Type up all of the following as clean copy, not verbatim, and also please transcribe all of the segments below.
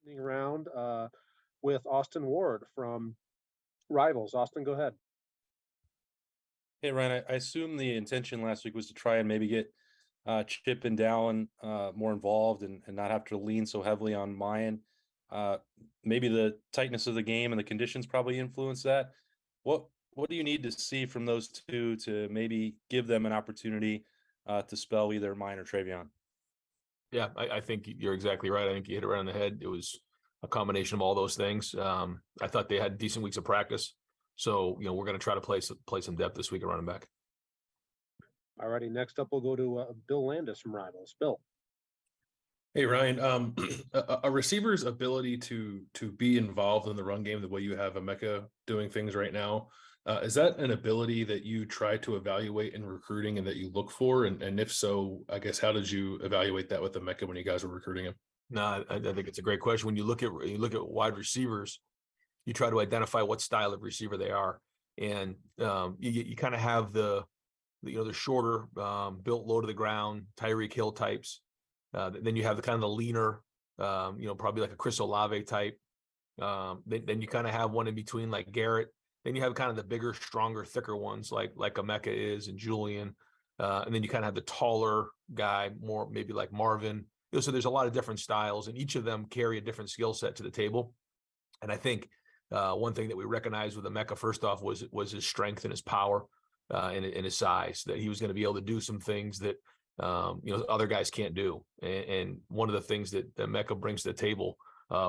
Round with Austin Ward from Rivals. Austin, go ahead. Hey, Ryan, I assume the intention last week was to try and maybe get Chip and Dallin more involved and not have to lean so heavily on Mayan. Maybe the tightness of the game and the conditions probably influence that. What do you need to see from those two to maybe give them an opportunity to spell either Mayan or Travion? Yeah, I think you're exactly right. I think you hit it right on the head. It was a combination of all those things. I thought they had decent weeks of practice. So, we're going to try to play some depth this week at running back. All righty. Next up, we'll go to Bill Landis from Rivals. Bill. Hey, Ryan, a receiver's ability to be involved in the run game the way you have Emeka doing things right now, is that an ability that you try to evaluate in recruiting and that you look for? And if so, I guess, how did you evaluate that with Emeka when you guys were recruiting him? No, I think it's a great question. When you look at wide receivers, you try to identify what style of receiver they are. And you kind of have the shorter, built low to the ground, Tyreek Hill types. Then you have the kind of the leaner, probably like a Chris Olave type. Then you kind of have one in between like Garrett. Then you have kind of the bigger, stronger, thicker ones like Emeka is and Julian. And then you kind of have the taller guy, more maybe like Marvin. So there's a lot of different styles, and each of them carry a different skill set to the table. And I think one thing that we recognized with Emeka, first off, was his strength and his power and his size, that he was going to be able to do some things that other guys can't do. And one of the things that Emeka brings to the table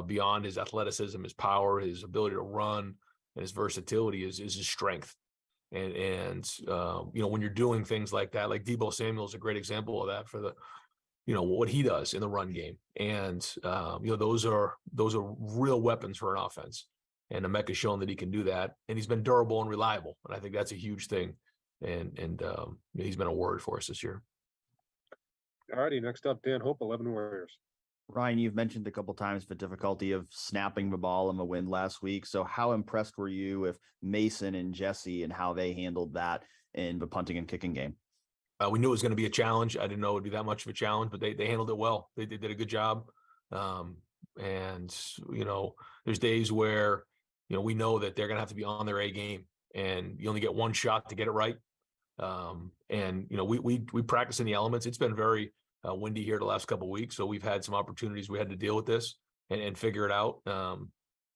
beyond his athleticism, his power, his ability to run, and his versatility is his strength. And when you're doing things like that, like Deebo Samuel is a great example of that for the what he does in the run game. And those are real weapons for an offense. And Emeka's shown that he can do that, and he's been durable and reliable. And I think that's a huge thing. And he's been a word for us this year. All righty. Next up, Dan Hope, 11 Warriors. Ryan, you've mentioned a couple times the difficulty of snapping the ball in the wind last week. So how impressed were you with Mason and Jesse and how they handled that in the punting and kicking game? We knew it was going to be a challenge. I didn't know it would be that much of a challenge, but they handled it well. They did a good job. And there's days where, we know that they're going to have to be on their A game, and you only get one shot to get it right. We practice in the elements. It's been very windy here the last couple of weeks, so we've had some opportunities. We had to deal with this and figure it out.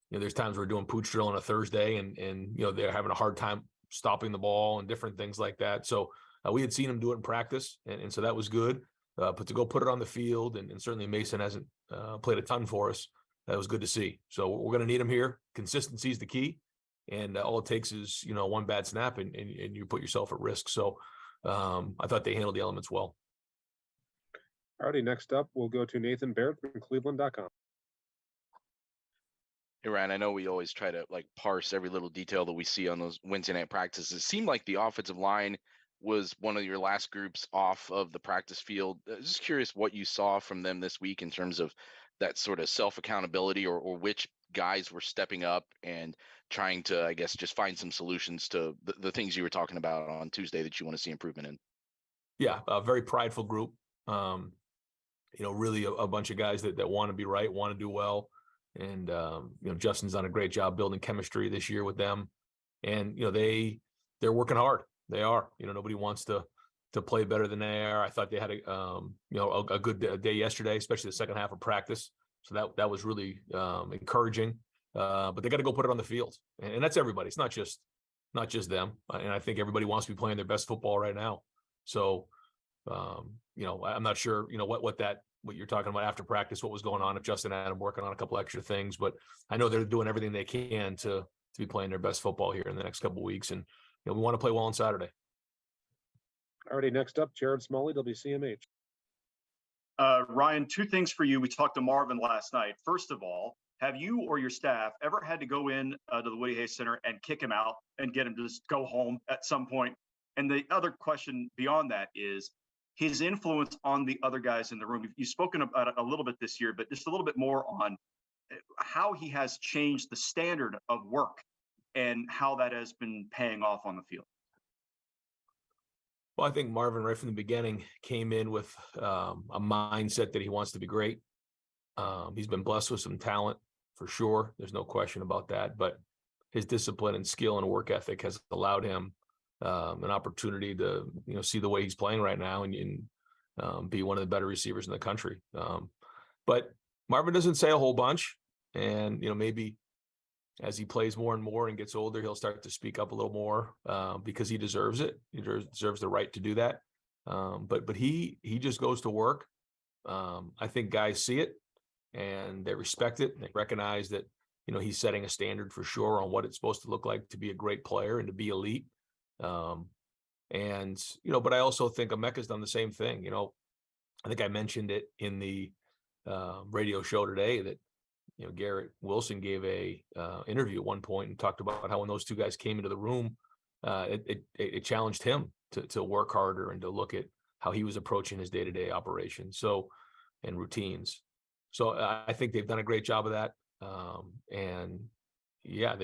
There's times we're doing pooch drill on a Thursday, and they're having a hard time stopping the ball and different things like that. So we had seen them do it in practice, and so that was good. But to go put it on the field, and certainly Mason hasn't played a ton for us. That was good to see. So we're going to need him here. Consistency is the key. And all it takes is, one bad snap and you put yourself at risk. So I thought they handled the elements well. All righty. Next up, we'll go to Nathan Baird from Cleveland.com. Hey, Ryan, I know we always try to parse every little detail that we see on those Wednesday night practices. It seemed like the offensive line was one of your last groups off of the practice field. Just curious what you saw from them this week in terms of that sort of self-accountability or which guys were stepping up and trying to, I guess, just find some solutions to the things you were talking about on Tuesday that you want to see improvement in. Yeah, a very prideful group. Really a bunch of guys that want to be right, want to do well. And, Justin's done a great job building chemistry this year with them. And, they're working hard. They are. Nobody wants to play better than they are. I thought they had a good day yesterday, especially the second half of practice. So that was really encouraging. But they got to go put it on the field, and that's everybody. It's not just them. And I think everybody wants to be playing their best football right now. So, I'm not sure, what you're talking about after practice, what was going on, if Justin had them working on a couple extra things, but I know they're doing everything they can to be playing their best football here in the next couple of weeks. And, we want to play well on Saturday. Alrighty, next up, Jared Smalley, WCMH. Ryan, two things for you. We talked to Marvin last night. First of all, have you or your staff ever had to go in to the Woody Hayes Center and kick him out and get him to just go home at some point? And the other question beyond that is his influence on the other guys in the room. You've spoken about it a little bit this year, but just a little bit more on how he has changed the standard of work and how that has been paying off on the field. Well, I think Marvin, right from the beginning, came in with a mindset that he wants to be great. He's been blessed with some talent for sure. There's no question about that. But his discipline and skill and work ethic has allowed him an opportunity to, see the way he's playing right now and be one of the better receivers in the country. But Marvin doesn't say a whole bunch, and maybe as he plays more and more and gets older, he'll start to speak up a little more because he deserves it. He deserves the right to do that. But he just goes to work. I think guys see it and they respect it. And they recognize that, he's setting a standard for sure on what it's supposed to look like to be a great player and to be elite. But I also think Emeka's done the same thing. I think I mentioned it in the radio show today that, Garrett Wilson gave a interview at one point and talked about how when those two guys came into the room, it challenged him to work harder and to look at how he was approaching his day-to-day operations. And routines. So I think they've done a great job of that.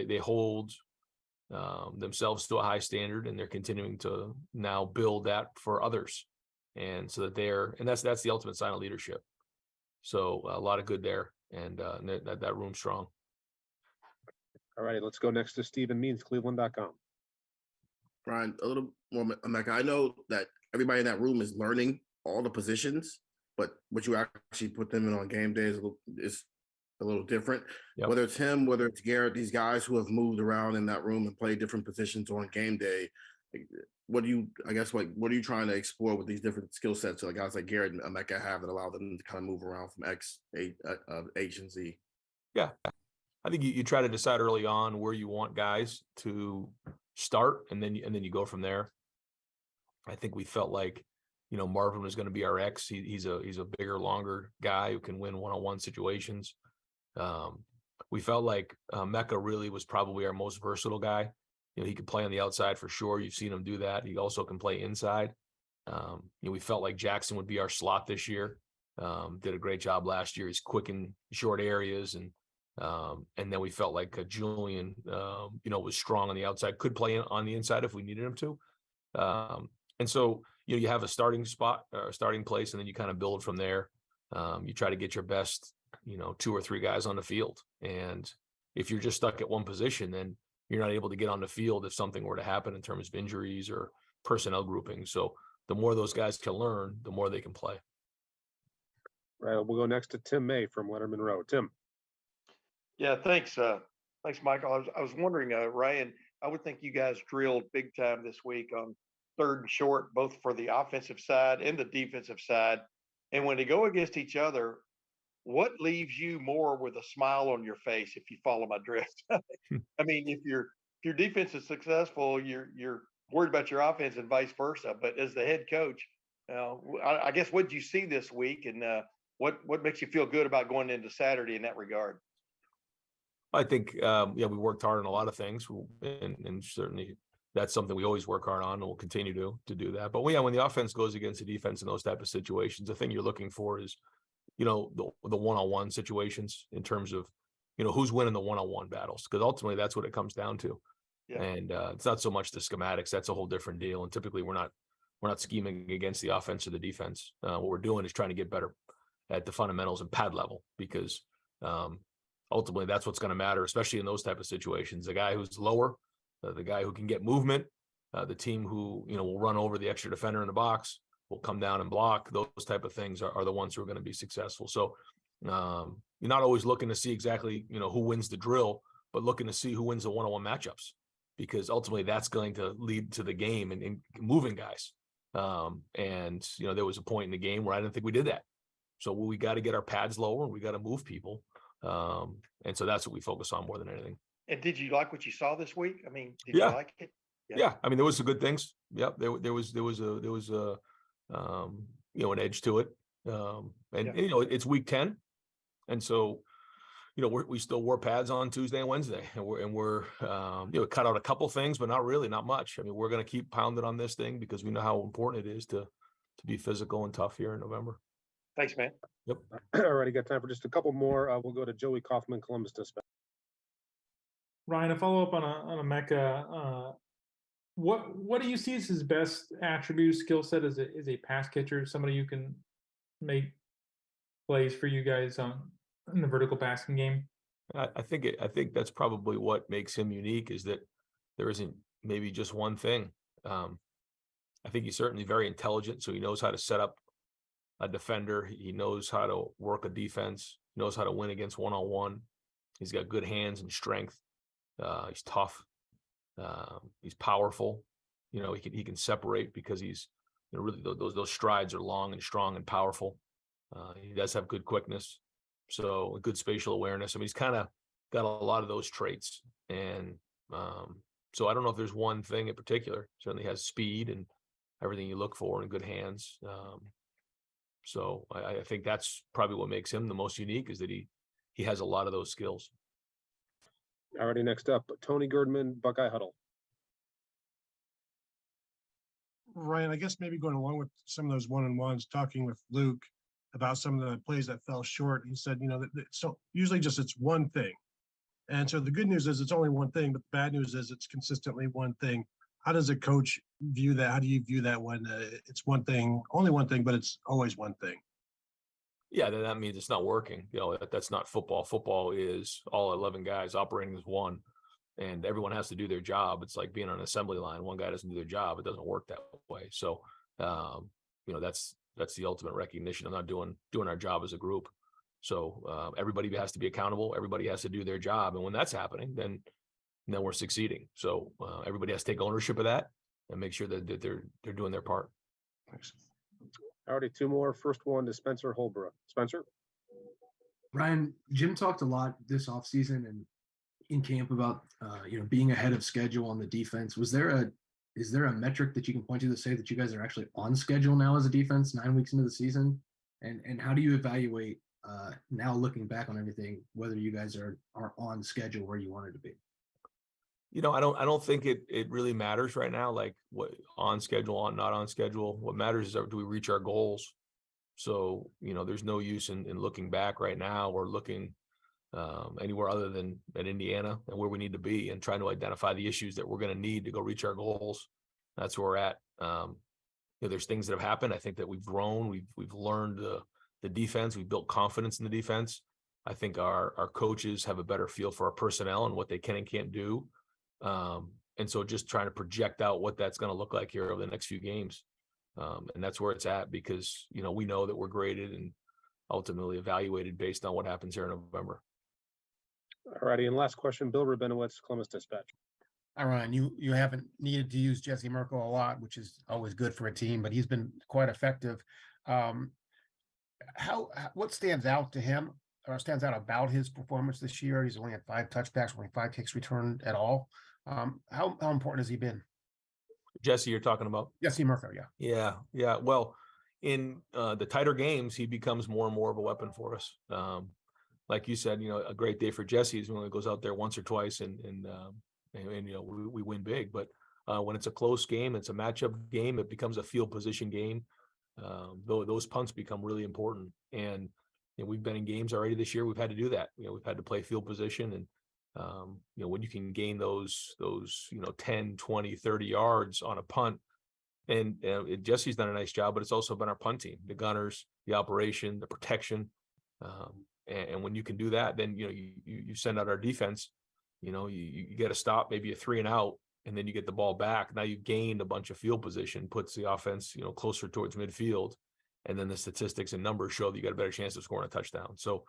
They hold themselves to a high standard, and they're continuing to now build that for others. And so that that's the ultimate sign of leadership. So a lot of good there, and that room's strong. All right, let's go next to Stephen Means, Cleveland.com. Brian, a little more, Emeka. I know that everybody in that room is learning all the positions, but what you actually put them in on game day is a little different. Yep. Whether it's him, whether it's Garrett, these guys who have moved around in that room and played different positions on game day, what are you trying to explore with these different skill sets that guys like Garrett and Emeka have that allow them to kind of move around from H and Z? Yeah, I think you try to decide early on where you want guys to start, and then you go from there. I think we felt like, Marvin was going to be our X. He's a bigger, longer guy who can win one-on-one situations. We felt like Emeka really was probably our most versatile guy. He could play on the outside for sure. You've seen him do that. He also can play inside. We felt like Jackson would be our slot this year. Did a great job last year. He's quick in short areas, and then we felt like Julian, was strong on the outside, could play on the inside if we needed him to. And so, you have a starting spot, starting place, and then you kind of build from there. You try to get your best, 2 or 3 guys on the field. And if you're just stuck at one position, then you're not able to get on the field if something were to happen in terms of injuries or personnel grouping. So the more those guys can learn, the more they can play. Right. We'll go next to Tim May from Letterman Row. Tim. Yeah, thanks. Thanks, Michael. I was wondering, Ryan, I would think you guys drilled big time this week on 3rd and short, both for the offensive side and the defensive side. And when they go against each other, what leaves you more with a smile on your face, if you follow my drift? I mean, if your defense is successful, you're worried about your offense and vice versa. But as the head coach, I guess what did you see this week, and what makes you feel good about going into Saturday in that regard? I think, we worked hard on a lot of things, and certainly that's something we always work hard on, and we'll continue to do that. But when the offense goes against the defense in those type of situations, the thing you're looking for is, the one-on-one situations in terms of, who's winning the one-on-one battles, because ultimately that's what it comes down to. Yeah. And it's not so much the schematics. That's a whole different deal. And typically we're not scheming against the offense or the defense. What we're doing is trying to get better at the fundamentals and pad level, because ultimately that's what's going to matter, especially in those type of situations. The guy who's lower, the guy who can get movement, the team who, will run over the extra defender in the box, will come down and block. Those type of things are the ones who are going to be successful. So you're not always looking to see exactly, who wins the drill, but looking to see who wins the one-on-one matchups, because ultimately that's going to lead to the game and moving guys. There was a point in the game where I didn't think we did that. So we got to get our pads lower and we got to move people. And so that's what we focus on more than anything. And did you like what you saw this week? I mean, did you like it? Yeah. I mean, there was some good things. Yep. There was an edge to it. It's week 10. And so, we still wore pads on Tuesday and Wednesday, and we're cut out a couple things, but not much. I mean, we're going to keep pounding on this thing because we know how important it is to be physical and tough here in November. Thanks, man. Yep. All right, got time for just a couple more. We'll go to Joey Kaufman, Columbus Dispatch. Ryan, a follow up on Emeka. What do you see as his best attribute, skill set as a pass catcher, somebody who can make plays for you guys on in the vertical passing game? I think that's probably what makes him unique, is that there isn't maybe just one thing. I think he's certainly very intelligent, so he knows how to set up a defender. He knows how to work a defense. He knows how to win against one-on-one. He's got good hands and strength. He's tough. He's powerful. You know, he can separate because he's, you know, really those strides are long and strong and powerful. He does have good quickness, so good spatial awareness. I mean, he's kind of got a lot of those traits, and so I don't know if there's one thing in particular. Certainly has speed and everything you look for, and good hands. So I think that's probably what makes him the most unique, is that he has a lot of those skills. Alrighty, next up, Tony Girdman, Buckeye Huddle. Ryan, I guess maybe going along with some of those one-on-ones, talking with Luke about some of the plays that fell short, he said, you know, so usually just it's one thing. And so the good news is it's only one thing, but the bad news is it's consistently one thing. How does a coach view that? How do you view that when it's one thing, only one thing, but it's always one thing? Yeah, that means it's not working. You know, that's not football. Football is all 11 guys operating as one, and everyone has to do their job. It's like being on an assembly line. One guy doesn't do their job. It doesn't work that way. So, you know, that's the ultimate recognition of not doing our job as a group. So everybody has to be accountable. Everybody has to do their job. And when that's happening, then we're succeeding. So everybody has to take ownership of that and make sure that they're doing their part. Thanks. Already two more. First one to Spencer Holbrook. Spencer? Ryan, Jim talked a lot this offseason and in camp about you know, being ahead of schedule on the defense. Is there a metric that you can point to say that you guys are actually on schedule now as a defense 9 weeks into the season? And how do you evaluate now looking back on everything, whether you guys are on schedule where you wanted to be? You know, I don't think it really matters right now, like what on schedule, on not on schedule. What matters is, do we reach our goals? So, you know, there's no use in looking back right now or looking anywhere other than at Indiana and where we need to be, and trying to identify the issues that we're going to need to go reach our goals. That's where we're at. You know, there's things that have happened. I think that we've grown. We've learned the defense. We've built confidence in the defense. I think our coaches have a better feel for our personnel and what they can and can't do. And so just trying to project out what that's going to look like here over the next few games. And that's where it's at, because, you know, we know that we're graded and ultimately evaluated based on what happens here in November. All righty. And last question, Bill Rabinowitz, Columbus Dispatch. All right, you haven't needed to use Jesse Merkel a lot, which is always good for a team, but he's been quite effective. What stands out to him, or stands out about his performance this year? He's only had 5 touchbacks, only 5 kicks returned at all. How important has he been? Jesse, you're talking about? Jesse Merkel, yeah. Yeah. Well, in the tighter games, he becomes more and more of a weapon for us. Like you said, you know, a great day for Jesse is when he goes out there once or twice and you know, we win big. But when it's a close game, it's a matchup game, it becomes a field position game. Those punts become really important. And you know, we've been in games already this year. We've had to do that. You know, we've had to play field position, and you know, when you can gain those, you know, 10, 20, 30 yards on a punt, and Jesse's done a nice job, but it's also been our punt team, the gunners, the operation, the protection. And when you can do that, then, you know, you send out our defense, you know, you get a stop, maybe a 3 and out, and then you get the ball back. Now you've gained a bunch of field position, puts the offense, you know, closer towards midfield. And then the statistics and numbers show that you got a better chance of scoring a touchdown. So,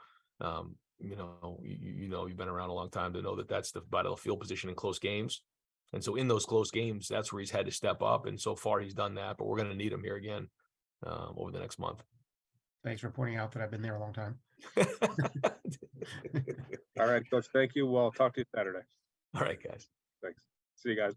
you know, you've been around a long time to know that that's the vital field position in close games. And so in those close games, that's where he's had to step up. And so far he's done that, but we're going to need him here again over the next month. Thanks for pointing out that I've been there a long time. All right, Coach. Thank you. We'll talk to you Saturday. All right, guys. Thanks. See you guys.